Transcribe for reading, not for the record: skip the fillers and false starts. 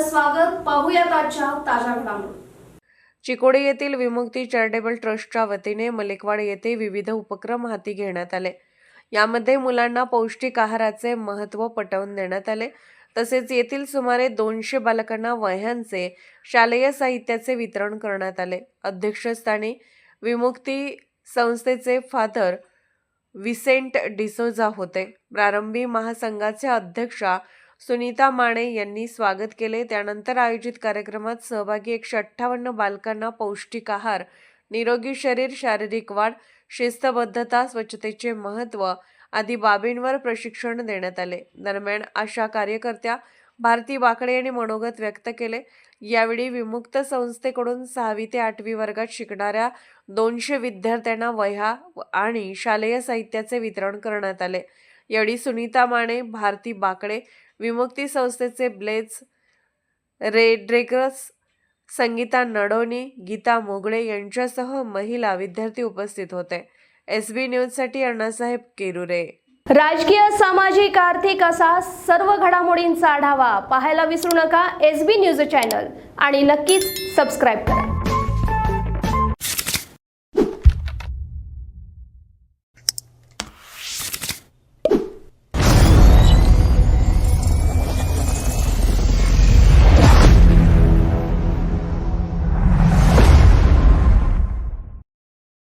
आपलं स्वागत. पाहूयात आजच्या ताज्या घडामोडी. चिकोडी येथील विमुक्ती चॅरिटेबल ट्रस्टच्या वतीने मलिकवाड येथे विविध उपक्रम हाती घेण्यात आले. यामध्ये मुलांना पौष्टिक आहाराचे महत्त्व पटवून देण्यात आले. तसेच येथील सुमारे 200 बालकांना वह्यांचे शालेय साहित्याचे वितरण करण्यात आले. अध्यक्षस्थानी विमुक्ती संस्थेचे फादर विसेंट डिसोजा होते. प्रारंभी महासंघाचे अध्यक्षा सुनीता माने यांनी स्वागत केले. त्यानंतर आयोजित कार्यक्रमात सहभागी 158 बालकांना पौष्टिक आहार, निरोगी शरीर, शारीरिक वाढ, शिस्तबद्धता, स्वच्छतेचे महत्त्व आदी बाबींवर प्रशिक्षण देण्यात आले. दरम्यान आशा कार्यकर्त्या भारती बाकडे यांनी मनोगत व्यक्त केले. यावेळी विमुक्त संस्थेकडून 6वी ते 8वी वर्गात शिकणाऱ्या 200 विद्यार्थ्यांना वह्या आणि शालेय साहित्याचे वितरण करण्यात आले. यावेळी सुनीता माने, भारती बाकडे, विमुक्ती संस्थेचे ब्लेज रेड्रिगस, संगीता नडोनी, गीता मोगळे यांच्यासह महिला विद्यार्थी उपस्थित होते. SB न्यूजसाठी अण्णासाहेब केरुरे. राजकीय, सामाजिक, आर्थिक असा सर्व घडामोडींचा आढावा पाहायला विसरू नका SB न्यूज चॅनल आणि नक्कीच सबस्क्राईब करा.